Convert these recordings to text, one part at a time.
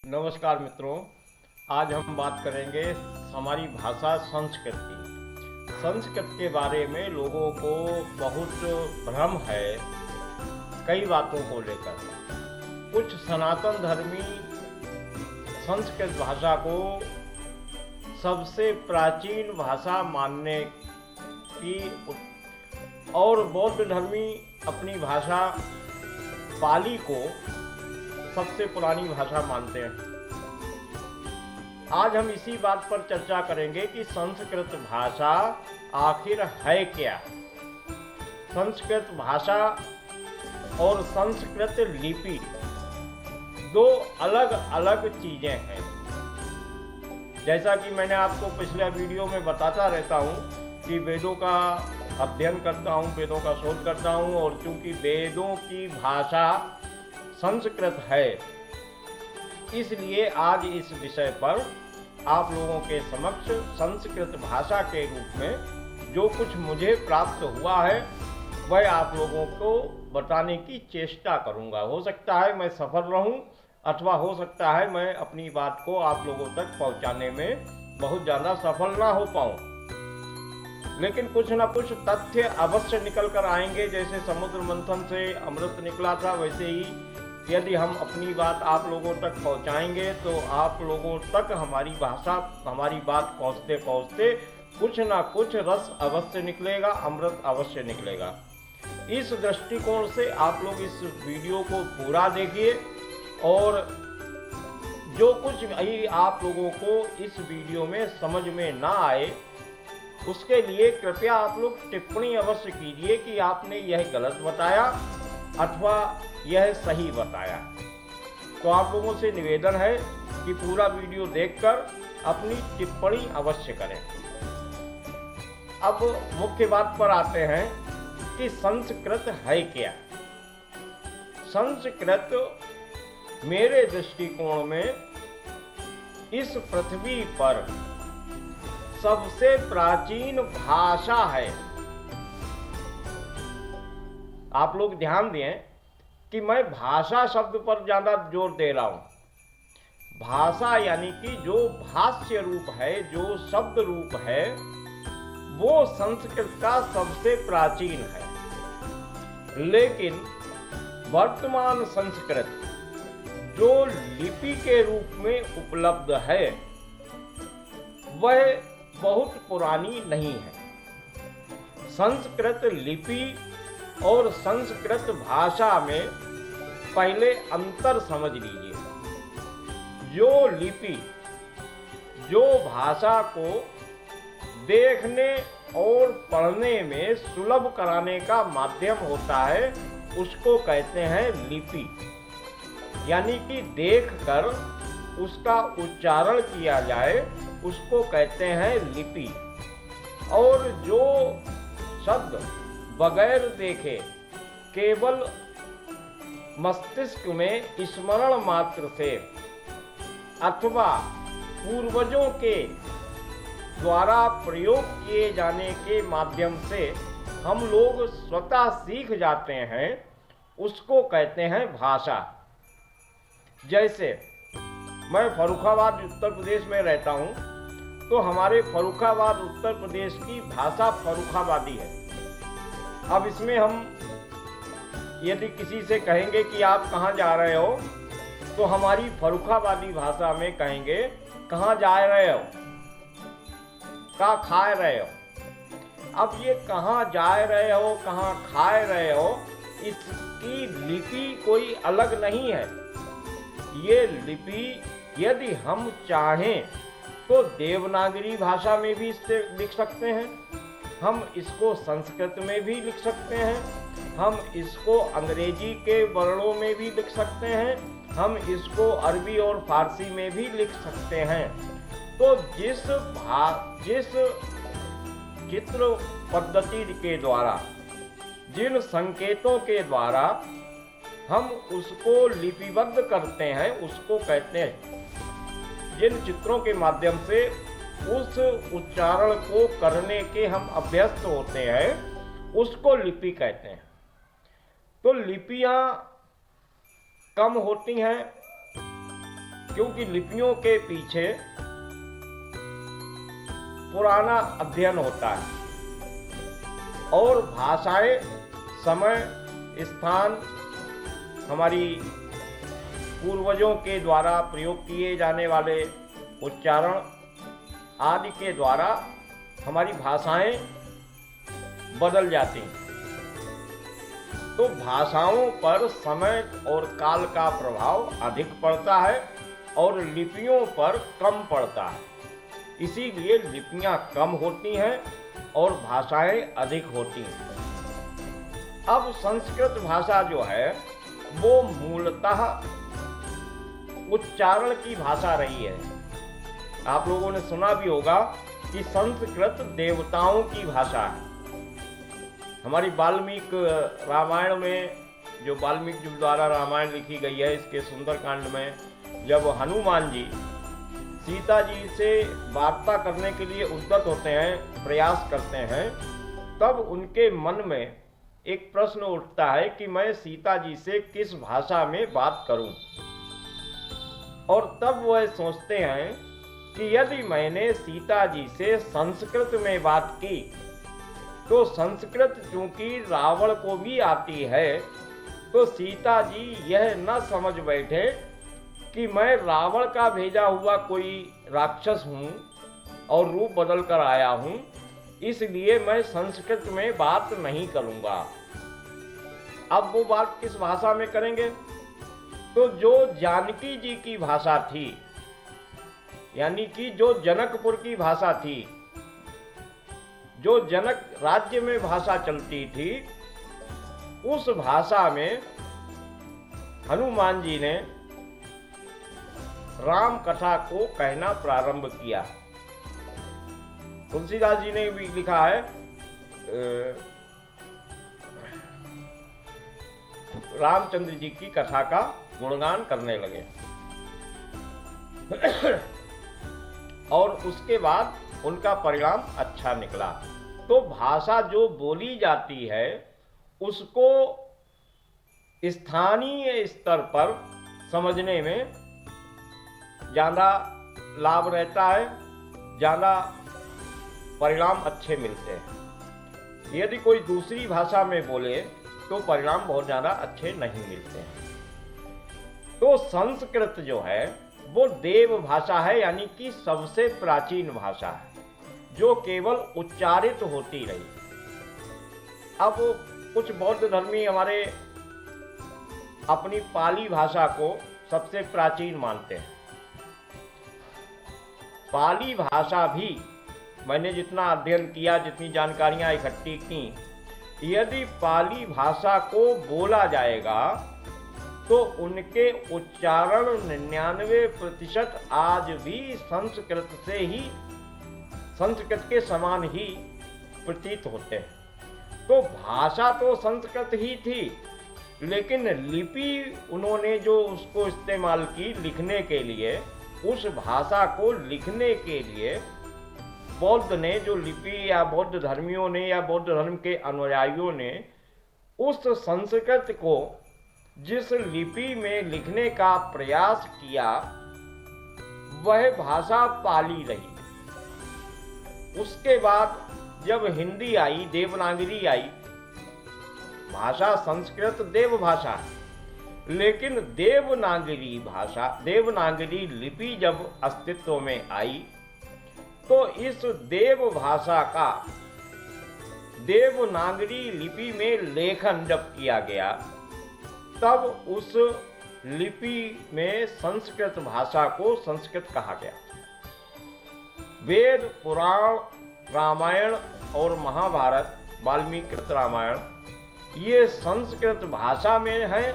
नमस्कार मित्रों। आज हम बात करेंगे हमारी भाषा संस्कृत की। संस्कृत के बारे में लोगों को बहुत भ्रम है कई बातों को लेकर। कुछ सनातन धर्मी संस्कृत भाषा को सबसे प्राचीन भाषा मानने की और बौद्ध धर्मी अपनी भाषा पाली को सबसे पुरानी भाषा मानते हैं। आज हम इसी बात पर चर्चा करेंगे कि संस्कृत भाषा आखिर है क्या। संस्कृत भाषा और संस्कृत लिपि दो अलग अलग चीजें हैं। जैसा कि मैंने आपको पिछले वीडियो में बताता रहता हूँ कि वेदों का अध्ययन करता हूँ, वेदों का शोध करता हूँ, और चूंकि वेदों की भाषा संस्कृत है, इसलिए आज इस विषय पर आप लोगों के समक्ष संस्कृत भाषा के रूप में जो कुछ मुझे प्राप्त हुआ है वह आप लोगों को बताने की चेष्टा करूंगा। हो सकता है मैं सफल रहूं अथवा हो सकता है मैं अपनी बात को आप लोगों तक पहुंचाने में बहुत ज़्यादा सफल ना हो पाऊं, लेकिन कुछ ना कुछ तथ्य अवश्य निकल कर आएंगे। जैसे समुद्र मंथन से अमृत निकला था, वैसे ही यदि हम अपनी बात आप लोगों तक पहुंचाएंगे तो आप लोगों तक हमारी भाषा, हमारी बात पहुंचते पहुंचते कुछ ना कुछ रस अवश्य निकलेगा, अमृत अवश्य निकलेगा। इस दृष्टिकोण से आप लोग इस वीडियो को पूरा देखिए, और जो कुछ भी आप लोगों को इस वीडियो में समझ में ना आए उसके लिए कृपया आप लोग टिप्पणी अवश्य कीजिए कि आपने यह गलत बताया अथवा यह सही बताया। तो आप लोगों से निवेदन है कि पूरा वीडियो देखकर अपनी टिप्पणी अवश्य करें। अब मुख्य बात पर आते हैं कि संस्कृत है क्या। संस्कृत मेरे दृष्टिकोण में इस पृथ्वी पर सबसे प्राचीन भाषा है। आप लोग ध्यान दें कि मैं भाषा शब्द पर ज्यादा जोर दे रहा हूं। भाषा यानी कि जो भाष्य रूप है, जो शब्द रूप है, वो संस्कृत का सबसे प्राचीन है। लेकिन वर्तमान संस्कृत जो लिपि के रूप में उपलब्ध है वह बहुत पुरानी नहीं है। संस्कृत लिपि और संस्कृत भाषा में पहले अंतर समझ लीजिए। जो लिपि, जो भाषा को देखने और पढ़ने में सुलभ कराने का माध्यम होता है उसको कहते हैं लिपि। यानी कि देखकर उसका उच्चारण किया जाए उसको कहते हैं लिपि। और जो शब्द बगैर देखे केवल मस्तिष्क में स्मरण मात्र से अथवा पूर्वजों के द्वारा प्रयोग किए जाने के माध्यम से हम लोग स्वतः सीख जाते हैं उसको कहते हैं भाषा। जैसे मैं फर्रुखाबाद उत्तर प्रदेश में रहता हूँ, तो हमारे फर्रुखाबाद उत्तर प्रदेश की भाषा फर्रुखाबादी है। अब इसमें हम यदि किसी से कहेंगे कि आप कहाँ जा रहे हो, तो हमारी फर्रुखाबादी भाषा में कहेंगे कहाँ जा रहे हो, का खाए रहे हो। अब ये कहाँ जा रहे हो, कहाँ खाए रहे हो, इसकी लिपि कोई अलग नहीं है। ये लिपि यदि हम चाहें तो देवनागरी भाषा में भी इससे लिख सकते हैं, हम इसको संस्कृत में भी लिख सकते हैं, हम इसको अंग्रेजी के वर्णों में भी लिख सकते हैं, हम इसको अरबी और फारसी में भी लिख सकते हैं। तो जिस चित्र पद्धति के द्वारा, जिन संकेतों के द्वारा हम उसको लिपिबद्ध करते हैं उसको कहते हैं, जिन चित्रों के माध्यम से उस उच्चारण को करने के हम अभ्यस्त होते हैं उसको लिपि कहते हैं। तो लिपियां कम होती हैं क्योंकि लिपियों के पीछे पुराना अध्ययन होता है और भाषाएं समय, स्थान, हमारी पूर्वजों के द्वारा प्रयोग किए जाने वाले उच्चारण आदि के द्वारा हमारी भाषाएं बदल जाती हैं। तो भाषाओं पर समय और काल का प्रभाव अधिक पड़ता है और लिपियों पर कम पड़ता है। इसीलिए लिपियां कम होती हैं और भाषाएं अधिक होती हैं। अब संस्कृत भाषा जो है वो मूलतः उच्चारण की भाषा रही है। आप लोगों ने सुना भी होगा कि संस्कृत देवताओं की भाषा है। हमारी वाल्मीकि रामायण में, जो वाल्मीकि जी द्वारा रामायण लिखी गई है, इसके सुंदरकांड में जब हनुमान जी सीता जी से वार्ता करने के लिए उद्यत होते हैं, प्रयास करते हैं, तब उनके मन में एक प्रश्न उठता है कि मैं सीता जी से किस भाषा में बात करूं। और तब वह सोचते हैं कि यदि मैंने सीता जी से संस्कृत में बात की तो संस्कृत चूंकि रावण को भी आती है, तो सीता जी यह न समझ बैठे कि मैं रावण का भेजा हुआ कोई राक्षस हूं और रूप बदल कर आया हूं, इसलिए मैं संस्कृत में बात नहीं करूंगा। अब वो बात किस भाषा में करेंगे? तो जो जानकी जी की भाषा थी, यानी कि जो जनकपुर की भाषा थी, जो जनक राज्य में भाषा चलती थी, उस भाषा में हनुमान जी ने राम कथा को कहना प्रारंभ किया। तुलसीदास जी ने भी लिखा है, रामचंद्र जी की कथा का गुणगान करने लगे। और उसके बाद उनका परिणाम अच्छा निकला। तो भाषा जो बोली जाती है उसको स्थानीय स्तर पर समझने में ज़्यादा लाभ रहता है, ज़्यादा परिणाम अच्छे मिलते हैं। यदि कोई दूसरी भाषा में बोले तो परिणाम बहुत ज़्यादा अच्छे नहीं मिलते हैं। तो संस्कृत जो है वो देव भाषा है, यानी कि सबसे प्राचीन भाषा है, जो केवल उच्चारित होती रही। अब कुछ बौद्ध धर्मी हमारे अपनी पाली भाषा को सबसे प्राचीन मानते हैं। पाली भाषा भी मैंने जितना अध्ययन किया, जितनी जानकारियां इकट्ठी की, यदि पाली भाषा को बोला जाएगा तो उनके उच्चारण 99% आज भी संस्कृत के समान ही प्रतीत होते हैं। तो भाषा तो संस्कृत ही थी, लेकिन लिपि उन्होंने जो उसको इस्तेमाल की लिखने के लिए, उस भाषा को लिखने के लिए बौद्ध ने, जो लिपि या बौद्ध धर्मियों ने या बौद्ध धर्म के अनुयायियों ने उस संस्कृत को जिस लिपि में लिखने का प्रयास किया, वह भाषा पाली रही। उसके बाद जब हिंदी आई, देवनागरी आई, भाषा संस्कृत देव भाषा है, लेकिन देवनागरी लिपि जब अस्तित्व में आई तो इस देव भाषा का देवनागरी लिपि में लेखन जब किया गया, तब उस लिपि में संस्कृत भाषा को संस्कृत कहा गया। वेद, पुराण, रामायण और महाभारत, वाल्मीकि रामायण, ये संस्कृत भाषा में है,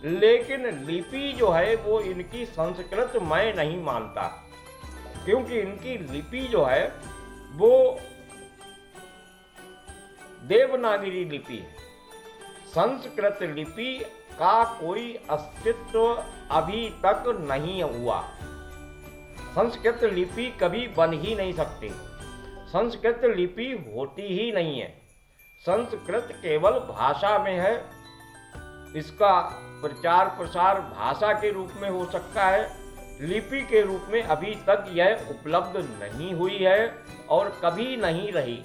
लेकिन लिपि जो है वो इनकी संस्कृत मैं नहीं मानता, क्योंकि इनकी लिपि जो है वो देवनागरी लिपि है। संस्कृत लिपि का कोई अस्तित्व अभी तक नहीं हुआ। संस्कृत लिपि कभी बन ही नहीं सकती। संस्कृत लिपि होती ही नहीं है। संस्कृत केवल भाषा में है। इसका प्रचार प्रसार भाषा के रूप में हो सकता है, लिपि के रूप में अभी तक यह उपलब्ध नहीं हुई है और कभी नहीं रही।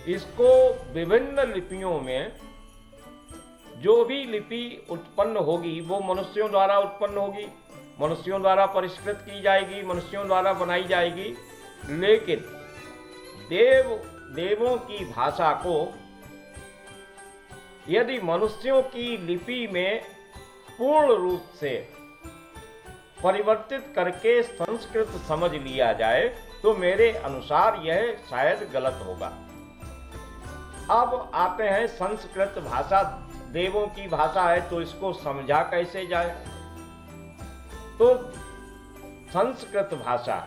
इसको विभिन्न लिपियों में जो भी लिपि उत्पन्न होगी वो मनुष्यों द्वारा उत्पन्न होगी, मनुष्यों द्वारा परिष्कृत की जाएगी, मनुष्यों द्वारा बनाई जाएगी। लेकिन देवों की भाषा को यदि मनुष्यों की लिपि में पूर्ण रूप से परिवर्तित करके संस्कृत समझ लिया जाए तो मेरे अनुसार यह शायद गलत होगा। अब आते हैं संस्कृत भाषा देवों की भाषा है तो इसको समझा कैसे जाए। तो संस्कृत भाषा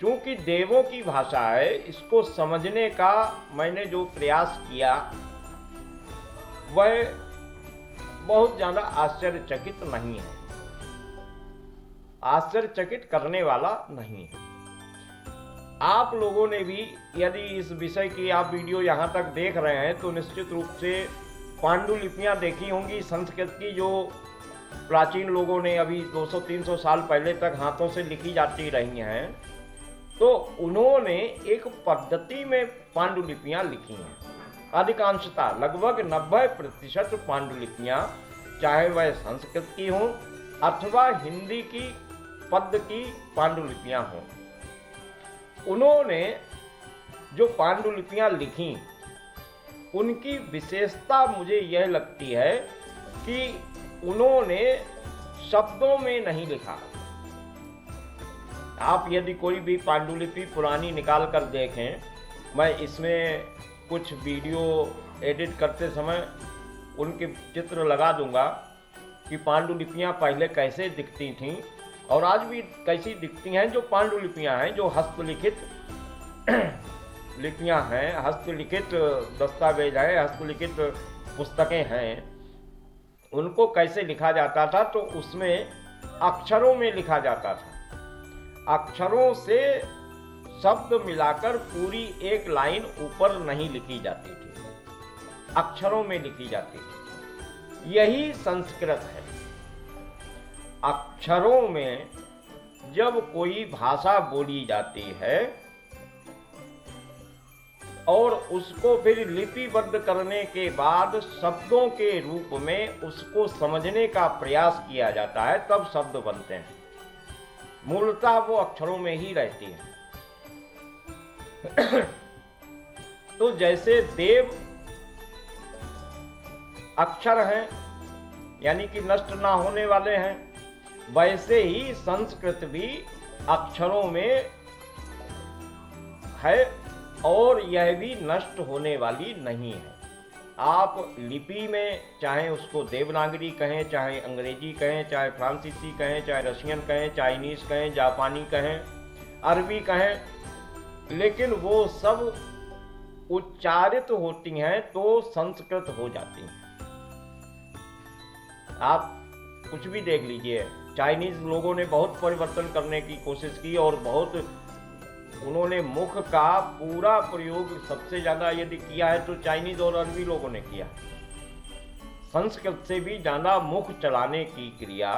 चूंकि देवों की भाषा है, इसको समझने का मैंने जो प्रयास किया वह बहुत ज्यादा आश्चर्यचकित नहीं है, आश्चर्यचकित करने वाला नहीं है। आप लोगों ने भी यदि इस विषय की आप वीडियो यहाँ तक देख रहे हैं तो निश्चित रूप से पांडुलिपियाँ देखी होंगी संस्कृत की, जो प्राचीन लोगों ने अभी 200-300 साल पहले तक हाथों से लिखी जाती रही हैं। तो उन्होंने एक पद्धति में पांडुलिपियाँ लिखी हैं। अधिकांशतः लगभग 90% पांडुलिपियाँ चाहे वह संस्कृत की हों अथवा हिंदी की पद्य की पांडुलिपियाँ हों, उन्होंने जो पांडुलिपियाँ लिखी उनकी विशेषता मुझे यह लगती है कि उन्होंने शब्दों में नहीं लिखा। आप यदि कोई भी पांडुलिपि पुरानी निकाल कर देखें, मैं इसमें कुछ वीडियो एडिट करते समय उनके चित्र लगा दूंगा कि पांडुलिपियाँ पहले कैसे दिखती थीं और आज भी कैसी दिखती हैं। जो पांडुलिपियाँ हैं, जो हस्तलिखित लिपियाँ हैं, हस्तलिखित दस्तावेज हैं, हस्तलिखित पुस्तकें हैं, उनको कैसे लिखा जाता था तो उसमें अक्षरों में लिखा जाता था। अक्षरों से शब्द मिलाकर पूरी एक लाइन ऊपर नहीं लिखी जाती थी, अक्षरों में लिखी जाती थी। यही संस्कृत है। अक्षरों में जब कोई भाषा बोली जाती है और उसको फिर लिपिबद्ध करने के बाद शब्दों के रूप में उसको समझने का प्रयास किया जाता है, तब शब्द बनते हैं। मूलतः वो अक्षरों में ही रहती है। तो जैसे देव अक्षर हैं यानी कि नष्ट ना होने वाले हैं, वैसे ही संस्कृत भी अक्षरों में है और यह भी नष्ट होने वाली नहीं है। आप लिपि में चाहे उसको देवनागरी कहें, चाहे अंग्रेजी कहें, चाहे फ्रांसीसी कहें, चाहे रशियन कहें, चाइनीज कहें, जापानी कहें, अरबी कहें, लेकिन वो सब उच्चारित होती हैं तो संस्कृत हो जाती हैं। आप कुछ भी देख लीजिए, चाइनीज लोगों ने बहुत परिवर्तन करने की कोशिश की और बहुत उन्होंने मुख का पूरा प्रयोग सबसे ज्यादा यदि किया है तो चाइनीज और अरबी लोगों ने किया। संस्कृत से भी ज्यादा मुख चलाने की क्रिया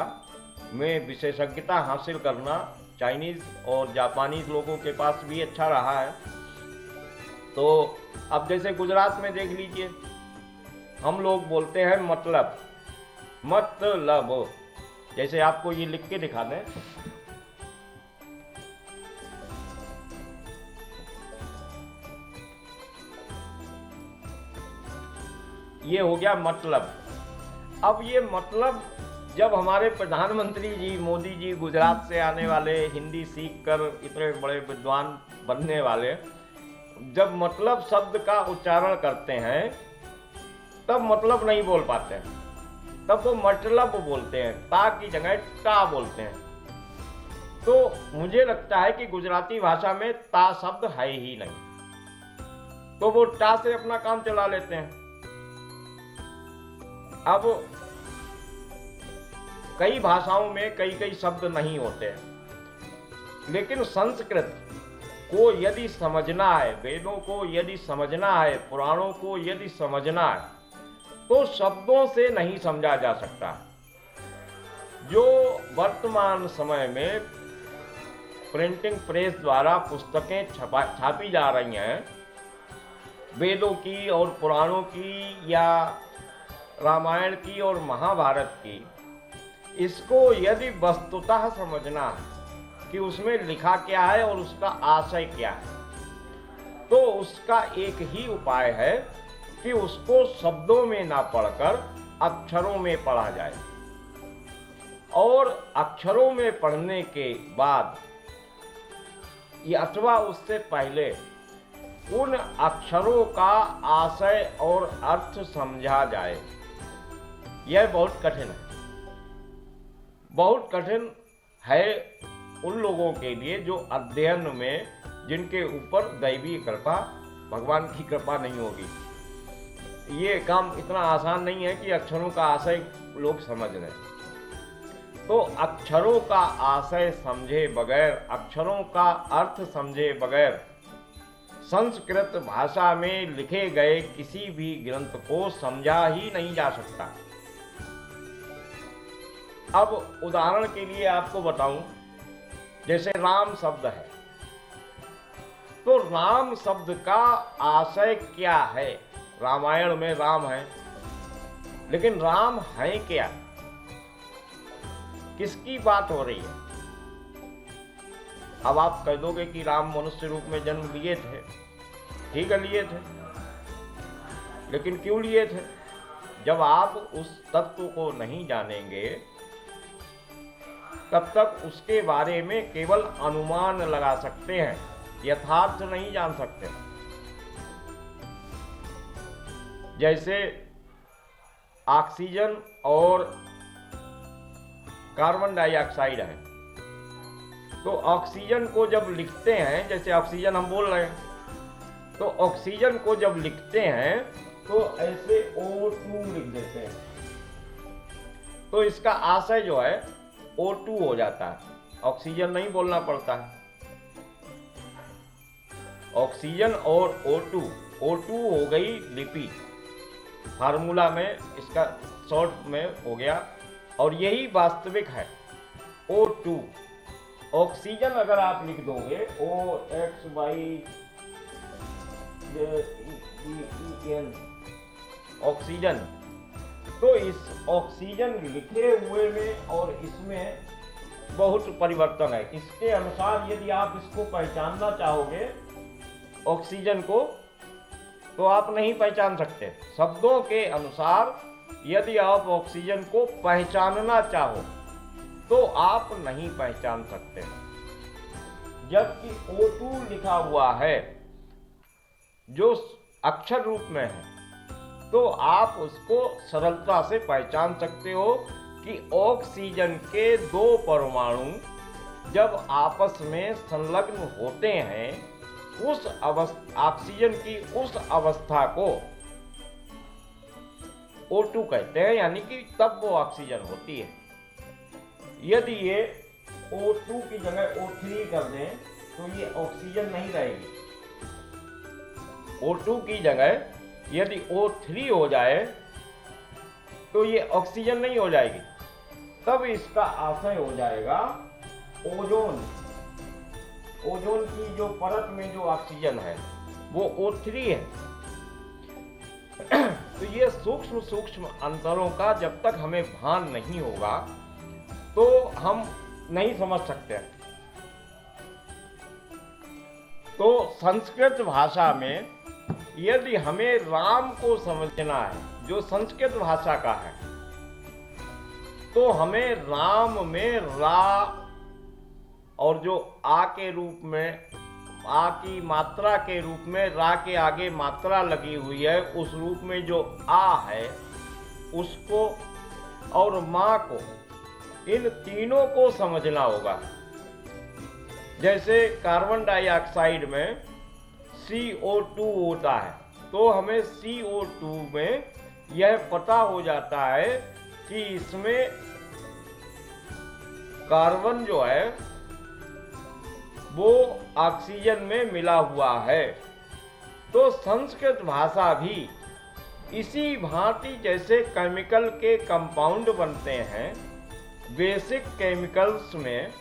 में विशेषज्ञता हासिल करना चाइनीज और जापानीज लोगों के पास भी अच्छा रहा है। तो अब जैसे गुजरात में देख लीजिए, हम लोग बोलते हैं मतलब, जैसे आपको ये लिख के दिखा दें, ये हो गया मतलब। अब ये मतलब जब हमारे प्रधानमंत्री जी मोदी जी गुजरात से आने वाले, हिंदी सीख कर इतने बड़े विद्वान बनने वाले, जब मतलब शब्द का उच्चारण करते हैं तब मतलब नहीं बोल पाते हैं, तब वो मतलब बोलते हैं, ता की जगह टा बोलते हैं। तो मुझे लगता है कि गुजराती भाषा में ता शब्द है ही नहीं, तो वो टा से अपना काम चला लेते हैं। अब कई भाषाओं में कई शब्द नहीं होते हैं, लेकिन संस्कृत को यदि समझना है, वेदों को यदि समझना है, पुराणों को यदि समझना है, तो शब्दों से नहीं समझा जा सकता। जो वर्तमान समय में प्रिंटिंग प्रेस द्वारा पुस्तकें छापी जा रही हैं, वेदों की और पुराणों की या रामायण की और महाभारत की, इसको यदि वस्तुतः समझना है कि उसमें लिखा क्या है और उसका आशय क्या है, तो उसका एक ही उपाय है कि उसको शब्दों में ना पढ़कर अक्षरों में पढ़ा जाए। और अक्षरों में पढ़ने के बाद अथवा उससे पहले उन अक्षरों का आशय और अर्थ समझा जाए। यह बहुत कठिन है, बहुत कठिन है उन लोगों के लिए जो अध्ययन में, जिनके ऊपर दैवीय कृपा, भगवान की कृपा नहीं होगी। ये काम इतना आसान नहीं है कि अक्षरों का आशय लोग समझ लें। तो अक्षरों का आशय समझे बगैर, अक्षरों का अर्थ समझे बगैर संस्कृत भाषा में लिखे गए किसी भी ग्रंथ को समझा ही नहीं जा सकता। अब उदाहरण के लिए आपको बताऊं, जैसे राम शब्द है, तो राम शब्द का आशय क्या है? रामायण में राम है, लेकिन राम है क्या? किसकी बात हो रही है? अब आप कह दोगे कि राम मनुष्य रूप में जन्म लिए थे। ठीक है, लिए थे, लेकिन क्यों लिए थे? जब आप उस तत्व को नहीं जानेंगे तब तक उसके बारे में केवल अनुमान लगा सकते हैं, यथार्थ नहीं जान सकते। जैसे ऑक्सीजन और कार्बन डाइऑक्साइड है, तो ऑक्सीजन को जब लिखते हैं, जैसे ऑक्सीजन हम बोल रहे हैं, तो ऑक्सीजन को जब लिखते हैं तो ऐसे O2 लिख देते हैं, तो इसका आशय जो है O2 हो जाता है, ऑक्सीजन नहीं बोलना पड़ता है। ऑक्सीजन और O2 हो गई लिपि, फार्मूला में इसका शॉर्ट में हो गया, और यही वास्तविक है O2। ऑक्सीजन अगर आप लिख दोगे OXYEN, ऑक्सीजन, तो इस ऑक्सीजन लिखे हुए में और इसमें बहुत परिवर्तन है। इसके अनुसार यदि आप इसको पहचानना चाहोगे ऑक्सीजन को, तो आप नहीं पहचान सकते। शब्दों के अनुसार यदि आप ऑक्सीजन को पहचानना चाहो तो आप नहीं पहचान सकते। जबकि O2 लिखा हुआ है जो अक्षर रूप में है, तो आप उसको सरलता से पहचान सकते हो कि ऑक्सीजन के दो परमाणु जब आपस में संलग्न होते हैं, उस ऑक्सीजन की उस अवस्था को O2 कहते हैं, यानी कि तब वो ऑक्सीजन होती है। यदि ये O2 की जगह O3 कर दें तो ये ऑक्सीजन नहीं रहेगी। O2 की जगह यदि O3 हो जाए तो ये ऑक्सीजन नहीं हो जाएगी, तब इसका आशय हो जाएगा ओजोन। ओजोन की जो परत में जो ऑक्सीजन है वो O3 है। तो ये सूक्ष्म सूक्ष्म अंतरों का जब तक हमें भान नहीं होगा तो हम नहीं समझ सकते। तो संस्कृत भाषा में यदि हमें राम को समझना है, जो संस्कृत भाषा का है, तो हमें राम में रा और जो आ के रूप में, आ की मात्रा के रूप में रा के आगे मात्रा लगी हुई है, उस रूप में जो आ है उसको, और माँ को, इन तीनों को समझना होगा। जैसे कार्बन डाइऑक्साइड में CO2 होता है, तो हमें CO2 में यह पता हो जाता है कि इसमें कार्बन जो है वो ऑक्सीजन में मिला हुआ है। तो संस्कृत भाषा भी इसी भांति जैसे केमिकल के कंपाउंड बनते हैं, बेसिक केमिकल्स में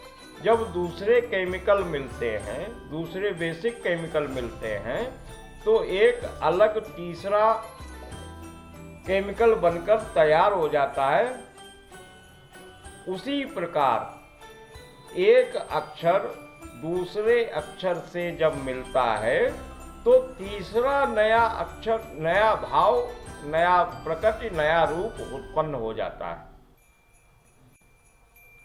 जब दूसरे केमिकल मिलते हैं, दूसरे बेसिक केमिकल मिलते हैं, तो एक अलग तीसरा केमिकल बनकर तैयार हो जाता है। उसी प्रकार एक अक्षर दूसरे अक्षर से जब मिलता है तो तीसरा नया अक्षर, नया भाव, नया प्रकृति, नया रूप उत्पन्न हो जाता है।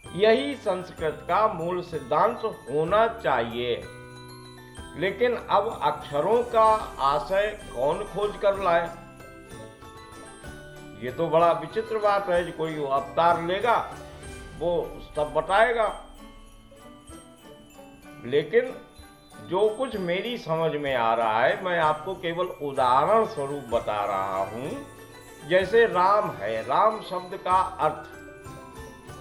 यही संस्कृत का मूल सिद्धांत होना चाहिए। लेकिन अब अक्षरों का आशय कौन खोज कर लाए? ये तो बड़ा विचित्र बात है। कोई अवतार लेगा, वो सब बताएगा। लेकिन जो कुछ मेरी समझ में आ रहा है, मैं आपको केवल उदाहरण स्वरूप बता रहा हूं। जैसे राम है, राम शब्द का अर्थ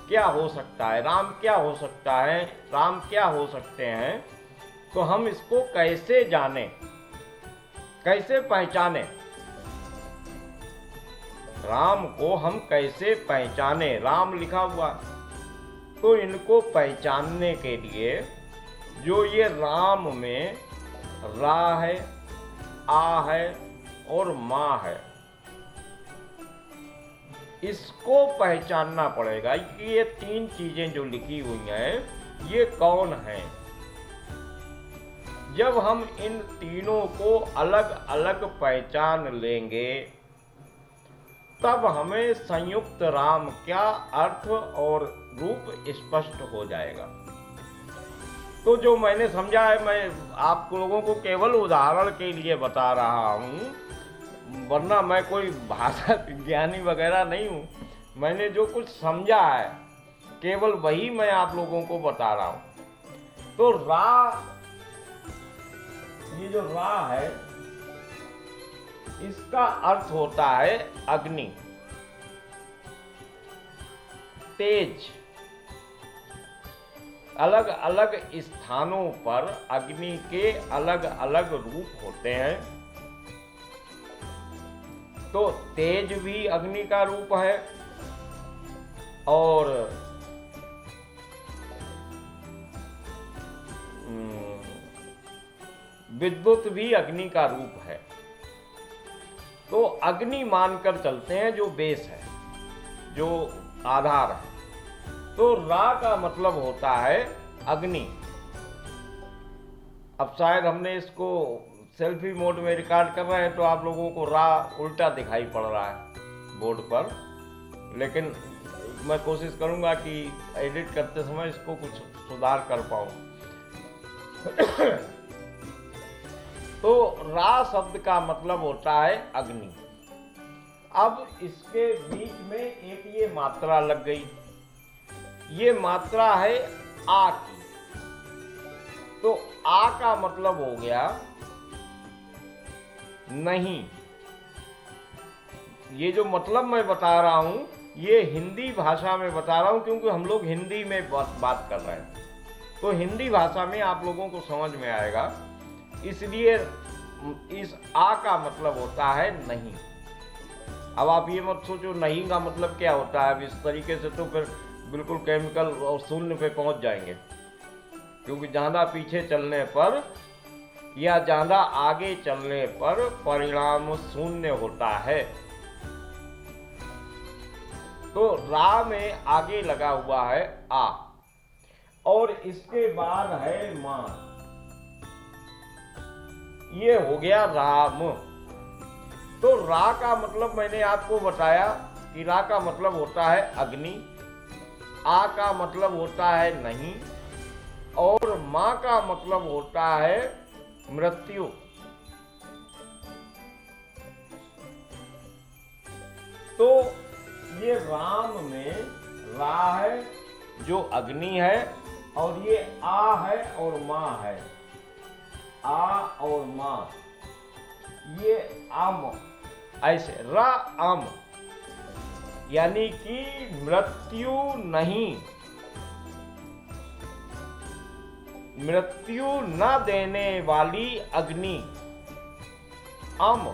क्या हो सकता है? राम क्या हो सकता है? राम क्या हो सकते हैं? तो हम इसको कैसे जाने, कैसे पहचाने? राम को हम कैसे पहचाने? राम लिखा हुआ, तो इनको पहचानने के लिए जो ये राम में रा है, आ है और माँ है, इसको पहचानना पड़ेगा कि ये तीन चीजें जो लिखी हुई हैं ये कौन हैं। जब हम इन तीनों को अलग अलग पहचान लेंगे तब हमें संयुक्त राम का अर्थ और रूप स्पष्ट हो जाएगा। तो जो मैंने समझा है, मैं आप लोगों को केवल उदाहरण के लिए बता रहा हूँ, वरना मैं कोई भाषा ज्ञानी वगैरह नहीं हूँ। मैंने जो कुछ समझा है केवल वही मैं आप लोगों को बता रहा हूँ। तो रा, ये जो रा है, इसका अर्थ होता है अग्नि, तेज। अलग अलग स्थानों पर अग्नि के अलग अलग रूप होते हैं। तो तेज भी अग्नि का रूप है और विद्युत भी अग्नि का रूप है। तो अग्नि मानकर चलते हैं जो बेस है, जो आधार है। तो रा का मतलब होता है अग्नि। अब शायद हमने इसको सेल्फी मोड में रिकॉर्ड कर रहे हैं तो आप लोगों को रा उल्टा दिखाई पड़ रहा है बोर्ड पर, लेकिन मैं कोशिश करूंगा कि एडिट करते समय इसको कुछ सुधार कर पाऊं। तो रा शब्द का मतलब होता है अग्नि। अब इसके बीच में एक ये मात्रा लग गई, ये मात्रा है आ की। तो आ का मतलब हो गया नहीं। ये जो मतलब मैं बता रहा हूं ये हिंदी भाषा में बता रहा हूं, क्योंकि हम लोग हिंदी में बात कर रहे हैं, तो हिंदी भाषा में आप लोगों को समझ में आएगा। इसलिए इस आ का मतलब होता है नहीं। अब आप ये मत सोचो नहीं का मतलब क्या होता है। अब इस तरीके से तो फिर बिल्कुल केमिकल और शून्य पे पहुंच जाएंगे, क्योंकि ज़्यादा पीछे चलने पर या ज़्यादा आगे चलने पर परिणाम शून्य होता है। तो रा में आगे लगा हुआ है आ और इसके बाद है मां। ये हो गया राम। तो रा का मतलब मैंने आपको बताया कि रा का मतलब होता है अग्नि, आ का मतलब होता है नहीं और मां का मतलब होता है मृत्यु। तो ये राम में रा है जो अग्नि है और ये आ है और मां है। आ और मां, ये आम, ऐसे रा आम, यानी कि मृत्यु नहीं, मृत्यु न देने वाली अग्नि। अम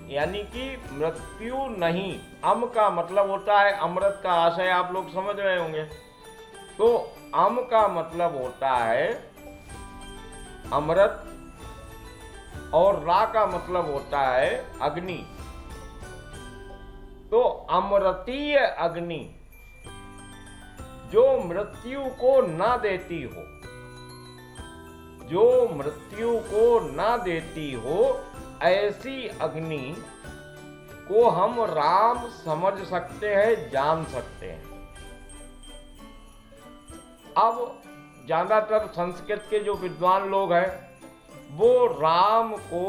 यानी कि मृत्यु नहीं। अम का मतलब होता है अमृत का आशय, आप लोग समझ रहे होंगे। तो अम का मतलब होता है अमृत और रा का मतलब होता है अग्नि। तो अमृतीय अग्नि जो मृत्यु को ना देती हो, जो मृत्यु को ना देती हो, ऐसी अग्नि को हम राम समझ सकते हैं, जान सकते हैं। अब ज्यादातर संस्कृत के जो विद्वान लोग हैं वो राम को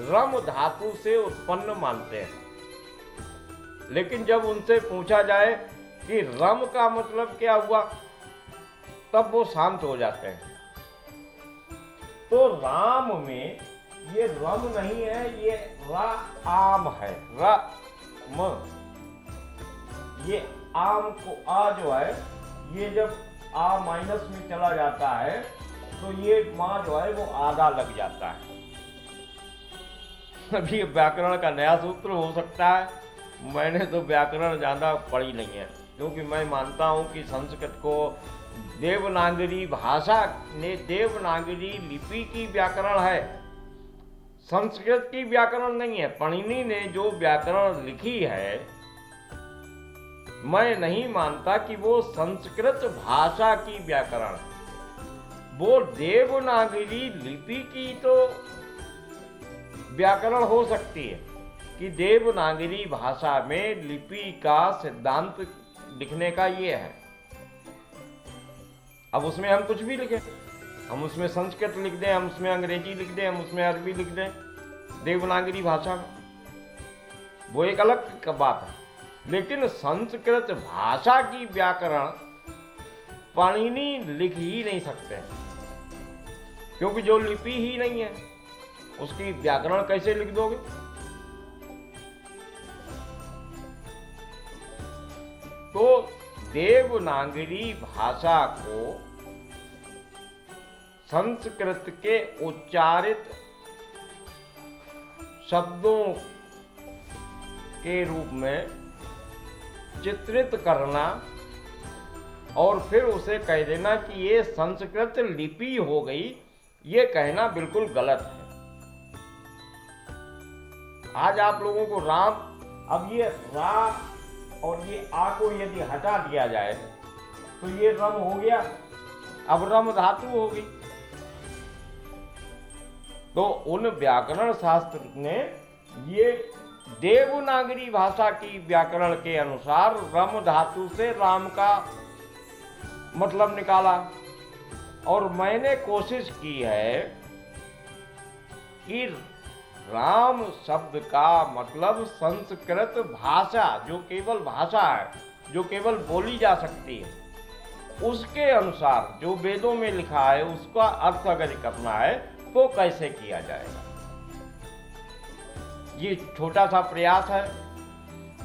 रम धातु से उत्पन्न मानते हैं, लेकिन जब उनसे पूछा जाए कि रम का मतलब क्या हुआ, तब वो शांत हो जाते हैं। तो राम में ये रम नहीं है, ये आम है, म। ये आम को आ जो है, ये जब आ माइनस में चला जाता है तो ये माँ जो है वो आधा लग जाता है। अभी व्याकरण का नया सूत्र हो सकता है, मैंने तो व्याकरण ज़्यादा पढ़ी नहीं है, क्योंकि मैं मानता हूँ कि संस्कृत को देवनागरी भाषा ने, देवनागरी लिपि की व्याकरण है, संस्कृत की व्याकरण नहीं है। पाणिनि ने जो व्याकरण लिखी है, मैं नहीं मानता कि वो संस्कृत भाषा की व्याकरण है, वो देवनागरी लिपि की तो व्याकरण हो सकती है कि देवनागरी भाषा में लिपि का सिद्धांत लिखने का ये है। अब उसमें हम कुछ भी लिखें, हम उसमें संस्कृत लिख दें, हम उसमें अंग्रेजी लिख दें, हम उसमें अरबी लिख दें, देवनागरी भाषा में, वो एक अलग बात है। लेकिन संस्कृत भाषा की व्याकरण पाणिनि लिख ही नहीं सकते, क्योंकि जो लिपि ही नहीं है उसकी व्याकरण कैसे लिख दोगे। तो देवनागरी भाषा को संस्कृत के उच्चारित शब्दों के रूप में चित्रित करना और फिर उसे कह देना कि ये संस्कृत लिपि हो गई, ये कहना बिल्कुल गलत है। आज आप लोगों को राम, अब ये रा और ये आ को यदि हटा दिया जाए तो ये रम हो गया, अब रम धातु होगी। तो उन व्याकरण शास्त्र ने ये देवनागरी भाषा की व्याकरण के अनुसार रम धातु से राम का मतलब निकाला, और मैंने कोशिश की है कि राम शब्द का मतलब संस्कृत भाषा, जो केवल भाषा है, जो केवल बोली जा सकती है, उसके अनुसार जो वेदों में लिखा है उसका अर्थ अगर करना है तो कैसे किया जाएगा। ये छोटा सा प्रयास है।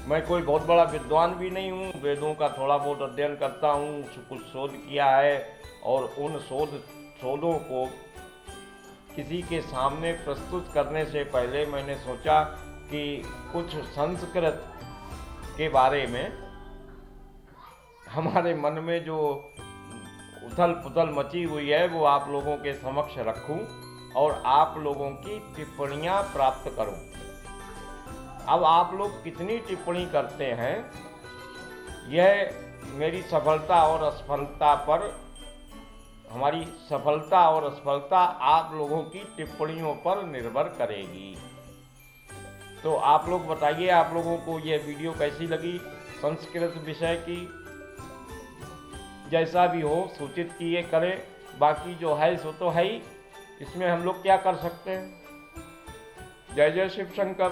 मैं कोई बहुत बड़ा विद्वान भी नहीं हूँ, वेदों का थोड़ा बहुत अध्ययन करता हूँ, कुछ शोध किया है, और उन शोधों को किसी के सामने प्रस्तुत करने से पहले मैंने सोचा कि कुछ संस्कृत के बारे में हमारे मन में जो उथल पुथल मची हुई है वो आप लोगों के समक्ष रखूं और आप लोगों की टिप्पणियां प्राप्त करूं। अब आप लोग कितनी टिप्पणी करते हैं, यह मेरी सफलता और असफलता पर, हमारी सफलता और असफलता आप लोगों की टिप्पणियों पर निर्भर करेगी। तो आप लोग बताइए, आप लोगों को यह वीडियो कैसी लगी संस्कृत विषय की। जैसा भी हो सूचित किए करें, बाकी जो है सो तो है ही, इसमें हम लोग क्या कर सकते हैं। जय जय शिव शंकर।